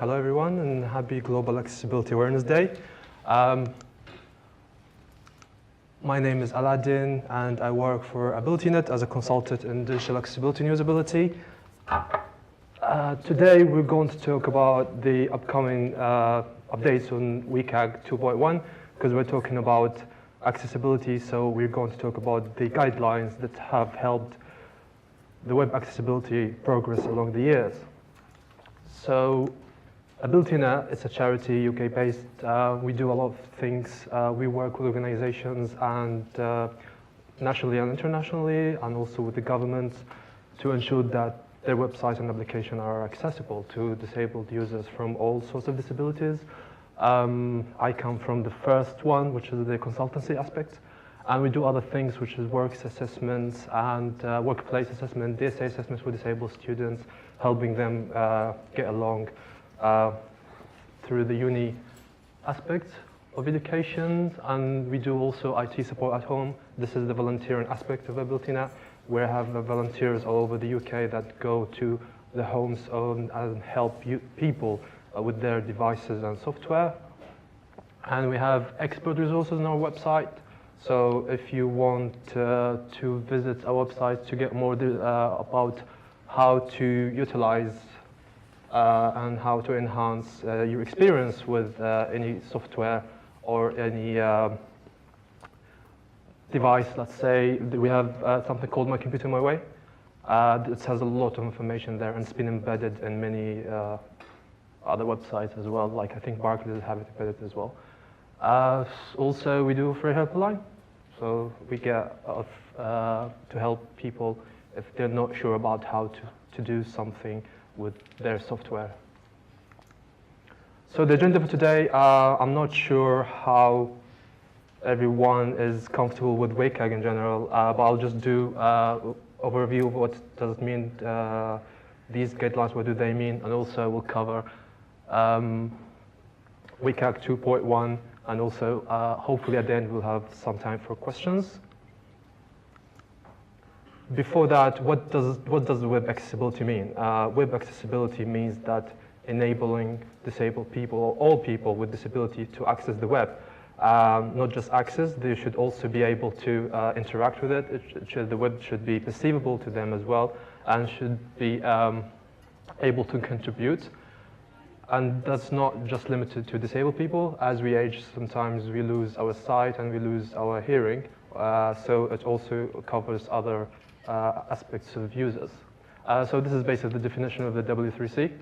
Hello everyone, and happy Global Accessibility Awareness Day. My name is Alladin, and I work for AbilityNet as a consultant in digital accessibility and usability. Today we're going to talk about the upcoming updates on WCAG 2.1, because we're talking about accessibility, so we're going to talk about the guidelines that have helped the web accessibility progress along the years. So AbilityNet is a charity, UK-based. We do a lot of things. We work with organizations and nationally and internationally, and also with the governments to ensure that their websites and applications are accessible to disabled users from all sorts of disabilities. I come from the first one, which is the consultancy aspect. And we do other things, which is works assessments and workplace assessment, DSA assessments for disabled students, helping them get along through the uni aspects of education. And we do also IT support at home. This is the volunteering aspect of AbilityNet. We have volunteers all over the UK that go to the homes and help people with their devices and software. And we have expert resources on our website. So if you want to visit our website to get more about how to utilize and how to enhance your experience with any software or any device, let's say, we have something called My Computer My Way. It has a lot of information there, and it's been embedded in many other websites as well, like I think Barclays have it embedded as well. Also, we do a free helpline. So we get to help people if they're not sure about how to do something with their software. So the agenda for today, I'm not sure how everyone is comfortable with WCAG in general, but I'll just do an overview of what does it mean, these guidelines, what do they mean, and also we'll cover WCAG 2.1, and also hopefully at the end we'll have some time for questions. Before that, what does web accessibility mean? Web accessibility means that enabling disabled people, or all people with disability, to access the web. Not just access, they should also be able to interact with it. The web should be perceivable to them as well, and should be able to contribute. And that's not just limited to disabled people. As we age, sometimes we lose our sight and we lose our hearing. So it also covers other aspects of users. So this is basically the definition of the W3C.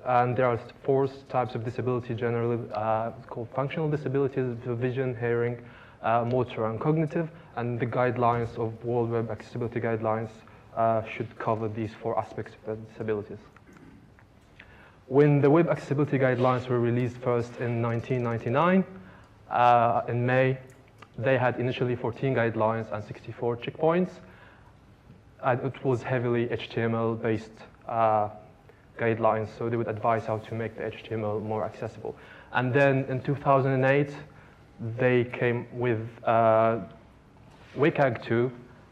And there are 4 types of disability generally. It's called functional disabilities: vision, hearing, motor, and cognitive. And the guidelines of World Web Accessibility Guidelines should cover these 4 aspects of the disabilities. When the Web Accessibility Guidelines were released first in 1999, in May, they had initially 14 guidelines and 64 checkpoints. And it was heavily HTML-based guidelines, so they would advise how to make the HTML more accessible. And then in 2008, they came with WCAG 2,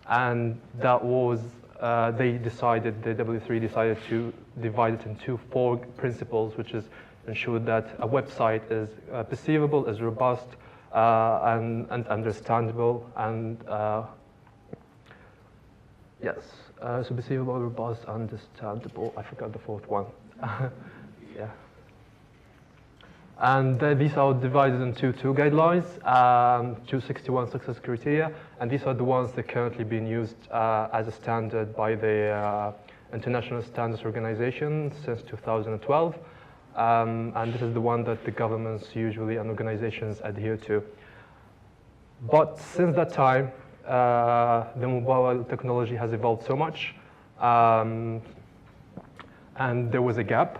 and that was, the W3 decided to divide it into 4 principles, which is ensure that a website is perceivable, is robust, and understandable, and yes, so perceivable, robust, understandable. I forgot the 4th one. Yeah. And these are divided into 2 guidelines, 261 success criteria, and these are the ones that are currently being used as a standard by the International Standards Organization since 2012. And this is the one that the governments usually and organizations adhere to. But since that time, the mobile technology has evolved so much, and there was a gap.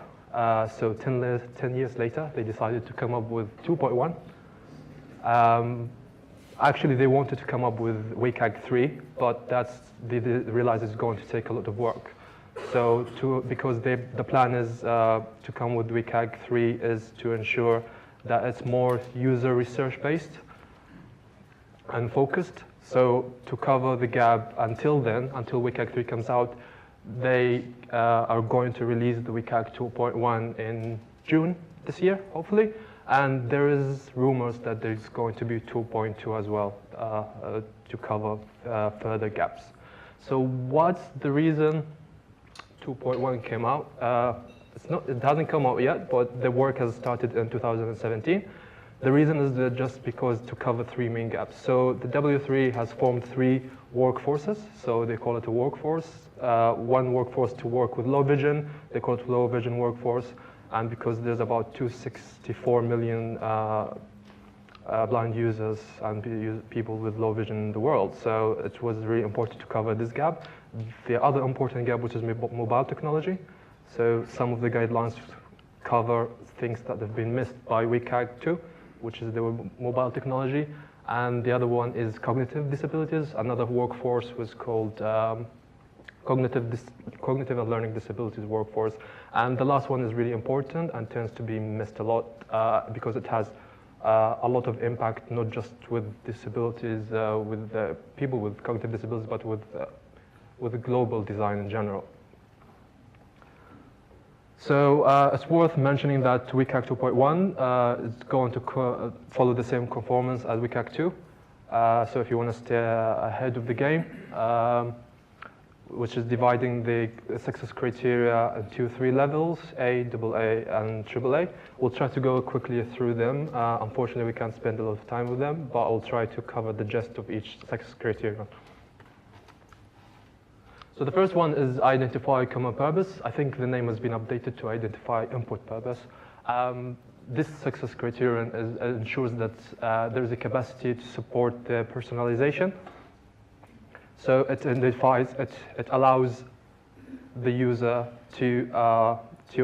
So 10 years later, they decided to come up with 2.1. Actually, they wanted to come up with WCAG 3, but they realized it's going to take a lot of work. So because the plan is to come with WCAG 3 is to ensure that it's more user research based and focused. So to cover the gap until then, until WCAG 3 comes out, they are going to release the WCAG 2.1 in June this year, hopefully. And there is rumors that there's going to be 2.2 as well to cover further gaps. So what's the reason 2.1 came out? It hasn't come out yet, but the work has started in 2017. The reason is that just because to cover 3 main gaps. So the W3 has formed 3 workforces, so they call it a workforce. One workforce to work with low vision, they call it low vision workforce, and because there's about 264 million blind users and people with low vision in the world, so it was really important to cover this gap. The other important gap, which is mobile technology, so some of the guidelines cover things that have been missed by WCAG 2, which is the mobile technology, and the other one is cognitive disabilities. Another workforce was called cognitive and learning disabilities workforce. And the last one is really important and tends to be missed a lot because it has a lot of impact, not just with disabilities, with people with cognitive disabilities, but with global design in general. So it's worth mentioning that WCAG 2.1 is going to follow the same conformance as WCAG 2. So if you want to stay ahead of the game, which is dividing the success criteria into 3 levels, A, AA, and AAA. We'll try to go quickly through them. Unfortunately, we can't spend a lot of time with them, but I'll try to cover the gist of each success criteria. So the first one is identify common purpose. I think the name has been updated to identify input purpose. This success criterion ensures that there is a capacity to support the personalization. So it identifies, it allows the user to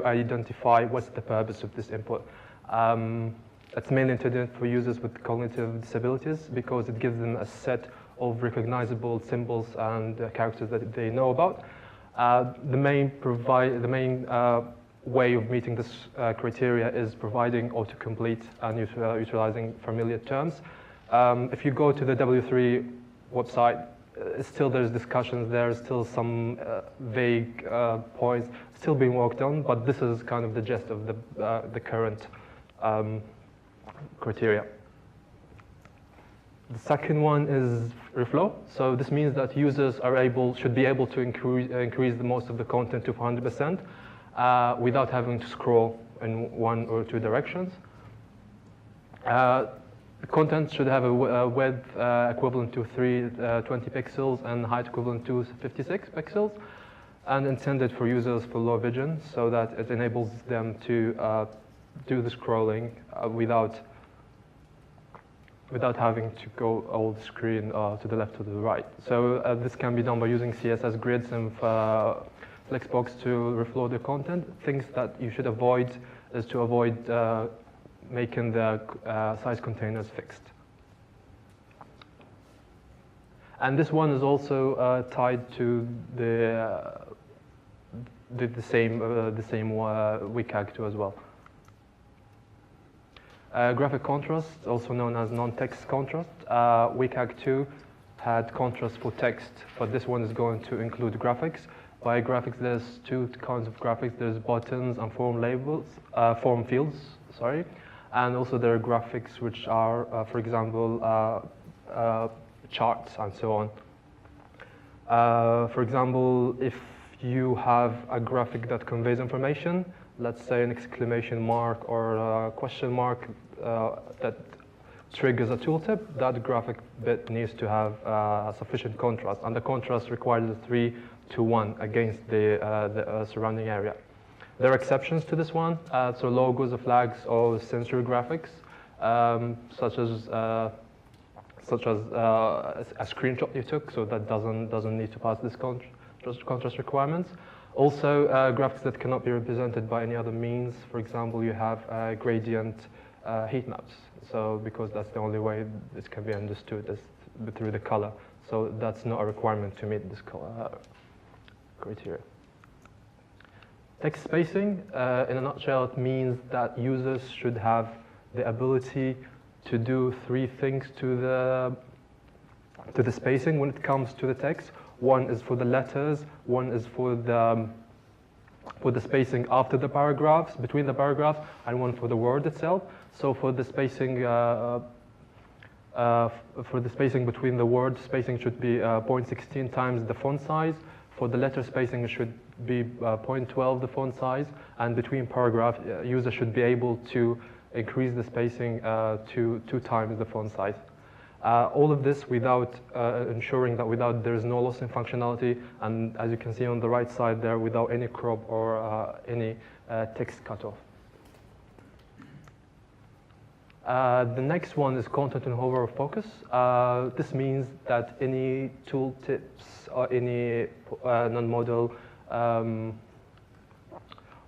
identify what's the purpose of this input. It's mainly intended for users with cognitive disabilities because it gives them a set of recognizable symbols and characters that they know about. The main way of meeting this criteria is providing autocomplete and utilizing familiar terms. If you go to the W3 website, still there's discussions, there's still some vague points still being worked on, but this is kind of the gist of the current criteria. The second one is reflow. So this means that users should be able to increase the most of the content to 100% without having to scroll in 1 or 2 directions. The content should have a width equivalent to 320 pixels and height equivalent to 56 pixels, and intended for users for low vision, so that it enables them to do the scrolling without having to go all the screen to the left or to the right. So this can be done by using CSS grids and Flexbox to reflow the content. Things that you should avoid is to avoid making the size containers fixed. And this one is also tied to the same WCAG 2 as well. Graphic contrast, also known as non-text contrast. WCAG 2 had contrast for text, but this one is going to include graphics. By graphics, there's 2 kinds of graphics. There's buttons and form fields, sorry. And also there are graphics which are, for example, charts and so on. For example, if you have a graphic that conveys information, let's say an exclamation mark or a question mark that triggers a tooltip, that graphic bit needs to have sufficient contrast, and the contrast requires a 3:1 against the surrounding area. There are exceptions to this one, so logos or flags or sensory graphics, such as a screenshot you took, so that doesn't need to pass this contrast requirements. Also, graphics that cannot be represented by any other means. For example, you have gradient heat maps, so because that's the only way this can be understood is through the color. So that's not a requirement to meet this criteria. Text spacing, in a nutshell, it means that users should have the ability to do 3 things to the spacing when it comes to the text. One is for the letters, one is for the spacing after the paragraphs, between the paragraphs, and one for the word itself. So for the spacing, between the word, spacing should be 0.16 times the font size. For the letter spacing, it should be 0.12 the font size, and between paragraphs, user should be able to increase the spacing to 2 times the font size. All of this without ensuring that there is no loss in functionality, and as you can see on the right side there, without any crop or any text cutoff. The next one is content and hover focus. This means that any tooltips or any non-modal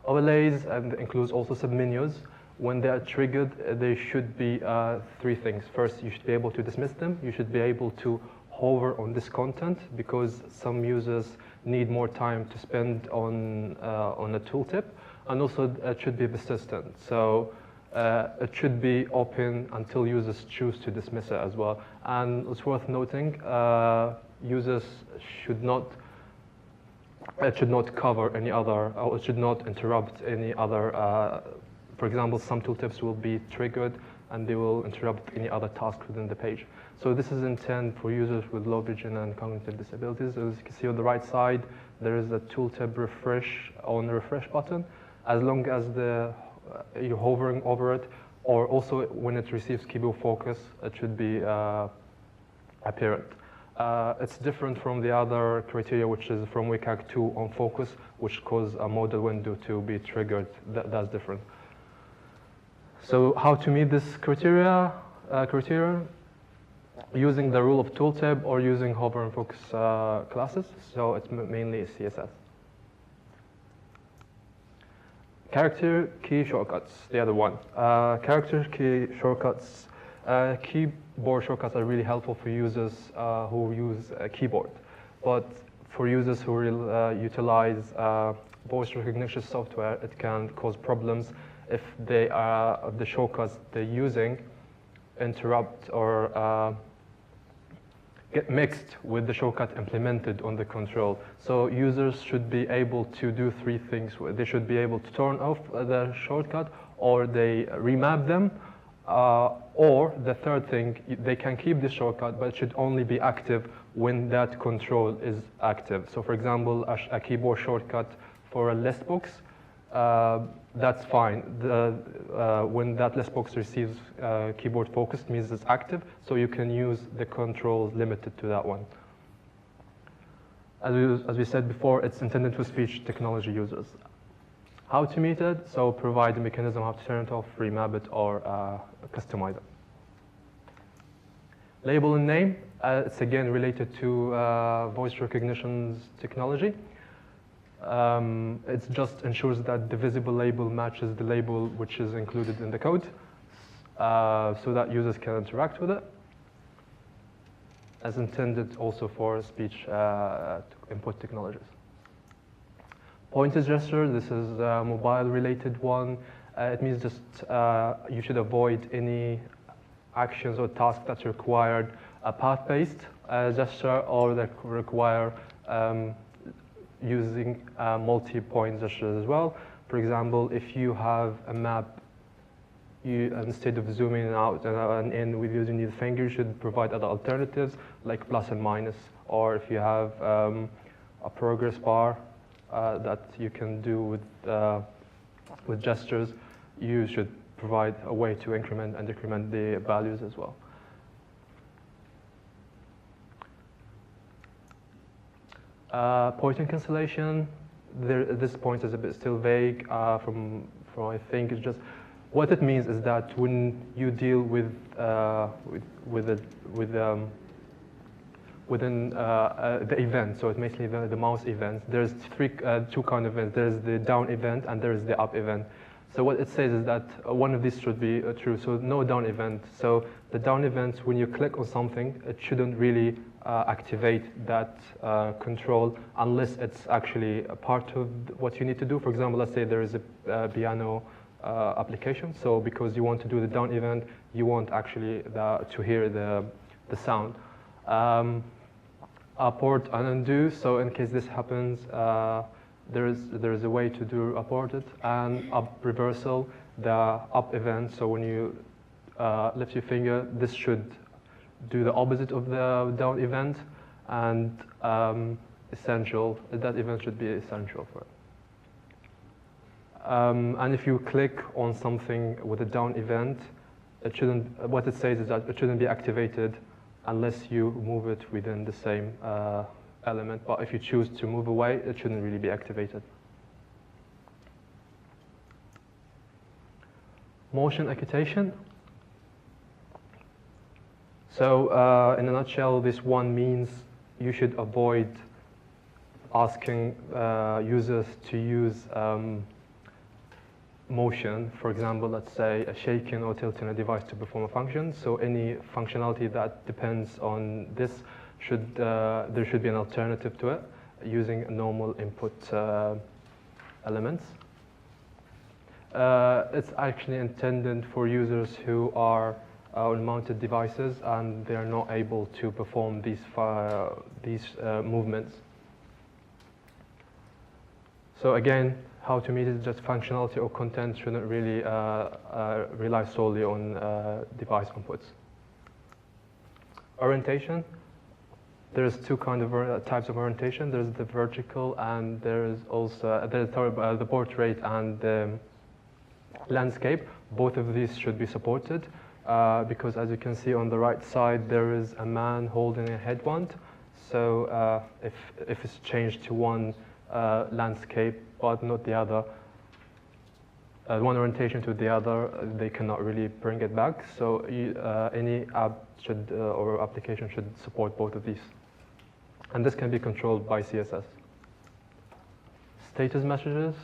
overlays, and includes also submenus, when they are triggered, they should be 3 things. First, you should be able to dismiss them. You should be able to hover on this content, because some users need more time to spend on a tooltip. And also, it should be persistent. So it should be open until users choose to dismiss it as well. And it's worth noting, users should not cover any other, or it should not interrupt any other. For example, some tooltips will be triggered and they will interrupt any other task within the page. So this is intended for users with low vision and cognitive disabilities. As you can see on the right side, there is a tooltip refresh on the refresh button. As long as you're hovering over it, or also when it receives keyboard focus, it should be apparent. It's different from the other criteria, which is from WCAG 2 on focus, which cause a modal window to be triggered. That's different. So how to meet this criteria? Using the rule of tooltip or using hover and focus classes. So it's mainly CSS. Character key shortcuts, the other one. Character key shortcuts, keyboard shortcuts are really helpful for users who use a keyboard. But for users who will utilize voice recognition software, it can cause problems if the shortcuts they're using interrupt or get mixed with the shortcut implemented on the control. So users should be able to do 3 things. They should be able to turn off the shortcut, or they remap them, or the third thing, they can keep the shortcut, but it should only be active when that control is active. So for example, a keyboard shortcut for a list box, that's fine. When that list box receives keyboard focus, means it's active, so you can use the controls limited to that one. As we said before, it's intended for speech technology users. How to meet it? So provide a mechanism how to turn it off, remap it, or customize it. Label and name, it's again related to voice recognition technology. It just ensures that the visible label matches the label which is included in the code, so that users can interact with it, as intended also for speech input technologies. Pointer gesture, this is a mobile-related one. It means just you should avoid any actions or tasks that required a path-based gesture, or that require using multi-point gestures as well. For example, if you have a map, instead of zooming out and in with using the finger, you should provide other alternatives like plus and minus. Or if you have a progress bar that you can do with gestures, you should provide a way to increment and decrement the values as well. Pointing cancellation, this point is a bit still vague from I think it's just, what it means is that when you deal within the event, so it's mainly the mouse events, there's two kind of events. There's the down event and there's the up event. So what it says is that one of these should be true, so no down event. So the down event, when you click on something, it shouldn't really activate that control unless it's actually a part of what you need to do. For example, let's say there is a piano application, so because you want to do the down event, you want actually to hear the sound. Abort and undo. So in case this happens, there is a way to do abort it, and up reversal, the up event. So when you lift your finger, this should do the opposite of the down event, and essential. That event should be essential for it. And if you click on something with a down event, it shouldn't. What it says is that it shouldn't be activated unless you move it within the same element. But if you choose to move away, it shouldn't really be activated. Motion accommodation. So in a nutshell, this one means you should avoid asking users to use motion. For example, let's say a shaking or tilting a device to perform a function. So any functionality that depends on this there should be an alternative to it using normal input elements. It's actually intended for users who are on mounted devices and they are not able to perform these movements. So again, how to meet it, just functionality or content shouldn't really rely solely on device inputs. Orientation. There's two kinds of types of orientation. There's the vertical, and there's also the portrait and the landscape. Both of these should be supported because, as you can see on the right side, there is a man holding a headband. So if it's changed to one landscape but not the other, one orientation to the other, they cannot really bring it back. So any app should or application should support both of these. And this can be controlled by CSS. Status messages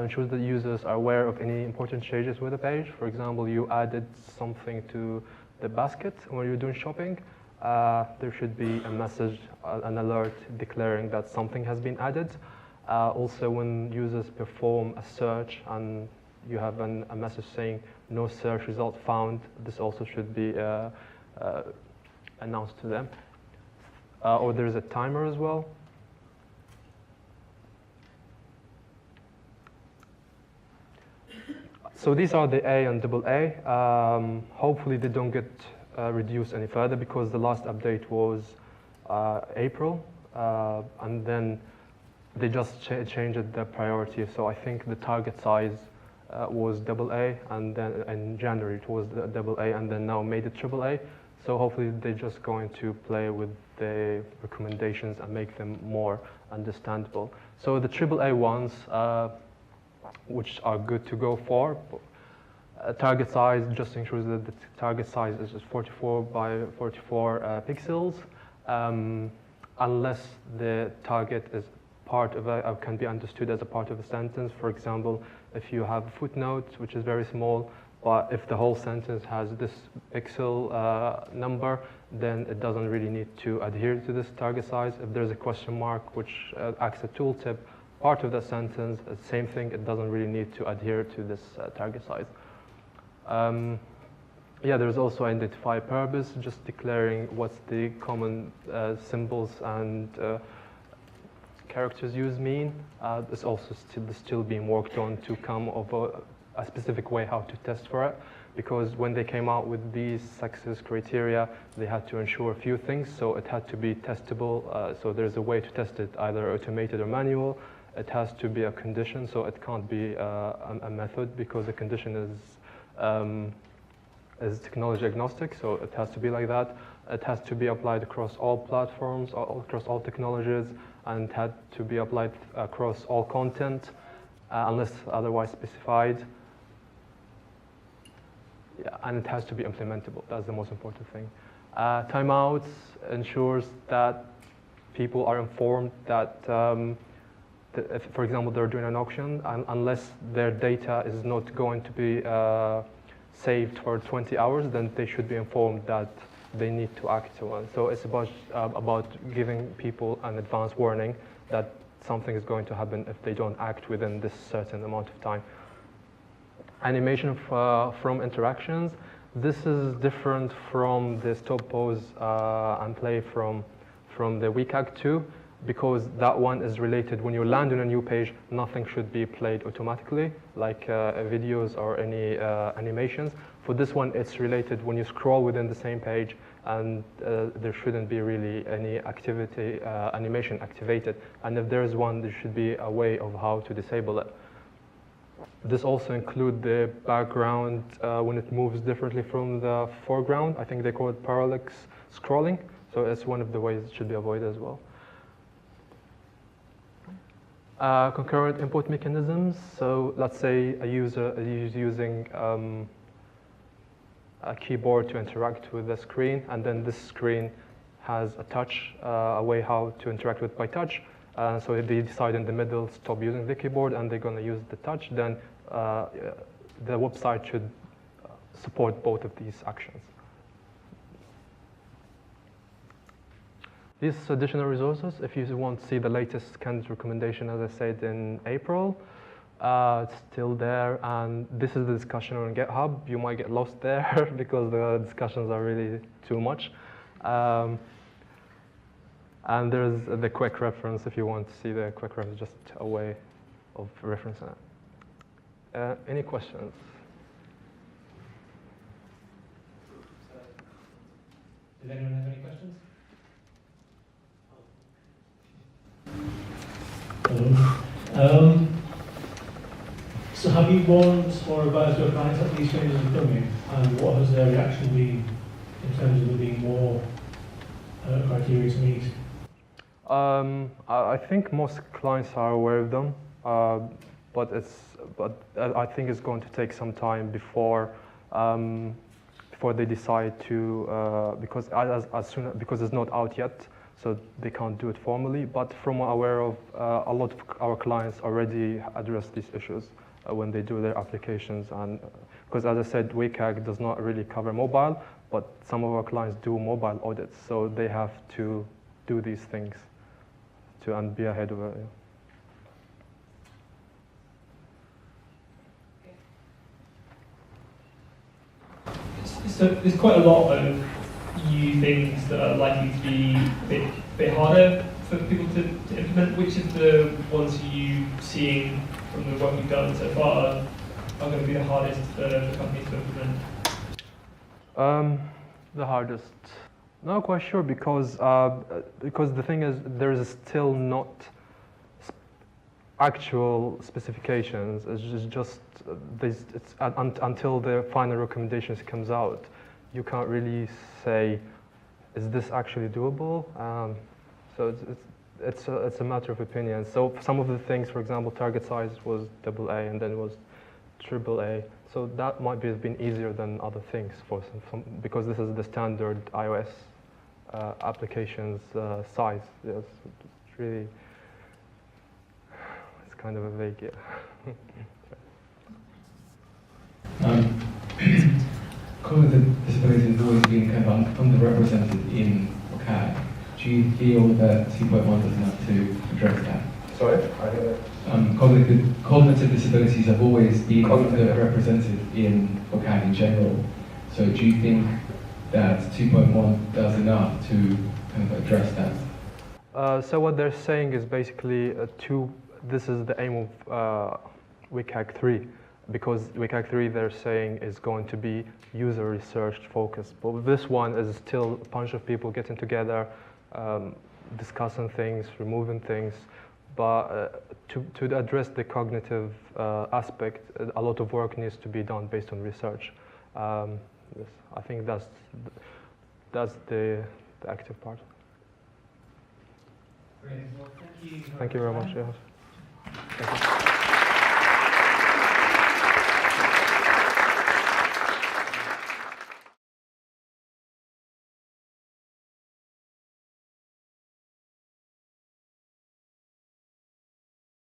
ensures that users are aware of any important changes with the page. For example, you added something to the basket when you're doing shopping. There should be a message, an alert declaring that something has been added. Also, when users perform a search and you have a message saying no search result found, this also should be announced to them. Or there's a timer as well. So these are the A and double A. Hopefully they don't get reduced any further because the last update was April, and then they just changed the priority. So I think the target size was double A, and then in January it was the double A, and then now made it triple A. So hopefully they're just going to play with the recommendations and make them more understandable. So the AAA ones, which are good to go for, target size just ensures that the target size is 44 by 44 pixels, unless the target is part of can be understood as a part of a sentence. For example, if you have a footnote, which is very small, but if the whole sentence has this pixel number, then it doesn't really need to adhere to this target size. If there's a question mark, which acts as a tooltip, part of the sentence, same thing, it doesn't really need to adhere to this target size. Yeah, there's also identify purpose, just declaring what's the common symbols and characters used mean. It's also still being worked on to come of a specific way how to test for it, because when they came out with these success criteria, they had to ensure a few things. So it had to be testable. So there's a way to test it, either automated or manual. It has to be a condition, so it can't be a method, because the condition is technology agnostic, so it has to be like that. It has to be applied across all platforms, across all technologies, and it had to be applied across all content, unless otherwise specified. Yeah, and it has to be implementable. That's the most important thing. Timeouts ensures that people are informed that, if, for example, they're doing an auction, and unless their data is not going to be saved for 20 hours, then they should be informed that they need to act on. So it's about giving people an advance warning that something is going to happen if they don't act within this certain amount of time. Animation from interactions. This is different from the stop, pause, and play from from the WCAG 2, because that one is related. When you land on a new page, nothing should be played automatically, like videos or any animations. For this one, it's related when you scroll within the same page, and there shouldn't be really any activity, animation activated. And if there is one, there should be a way of how to disable it. This also includes the background when it moves differently from the foreground. I think they call it parallax scrolling. So it's one of the ways it should be avoided as well. Concurrent input mechanisms. So let's say a user is using a keyboard to interact with the screen, and then this screen has a touch, a way how to interact with by touch. So if they decide in the middle, stop using the keyboard, and they're going to use the touch, then the website should support both of these actions. These additional resources, if you want to see the latest candidate recommendation, as I said in April, it's still there, and this is the discussion on GitHub. You might get lost there because the discussions are really too much. And there's the quick reference if you want to see the quick reference, just a way of referencing it. Any questions? Does anyone have any questions? Hello. So have you warned or advised your clients that these changes are coming, and what has their reaction been in terms of there being more criteria to meet? I think most clients are aware of them, but I think it's going to take some time before they decide to because because it's not out yet, so they can't do it formally. But from what I'm aware of, a lot of our clients already address these issues when they do their applications, and because as I said, WCAG does not really cover mobile, but some of our clients do mobile audits, so they have to do these things and be ahead of it. So there's quite a lot of new things that are likely to be a bit harder for people to implement. Which of the ones are you seeing from the work you've done so far are going to be the hardest for companies to implement? The hardest. Not quite sure, because the thing is, there is still not actual specifications. It's just until the final recommendations comes out, you can't really say, is this actually doable? So it's a matter of opinion. So some of the things, for example, target size was AA and then it was AAA. So that might have been easier than other things for some because this is the standard iOS applications size. Yes, it's really, it's kind of a vague, yeah. Cognitive disability has always been kind of underrepresented in WCAG. Do you feel that 2.1 doesn't have to address that? Sorry? Cognitive disabilities have always been underrepresented in WCAG in general. So do you think that 2.1 does enough to kind of address that? So what they're saying is basically this is the aim of WCAG 3, because WCAG 3 they're saying is going to be user research focused. But this one is still a bunch of people getting together, discussing things, removing things. But to address the cognitive aspect, a lot of work needs to be done based on research. Yes, I think that's the active part. Brilliant. Well, thank you. Thank you very much. Yes. Thank you.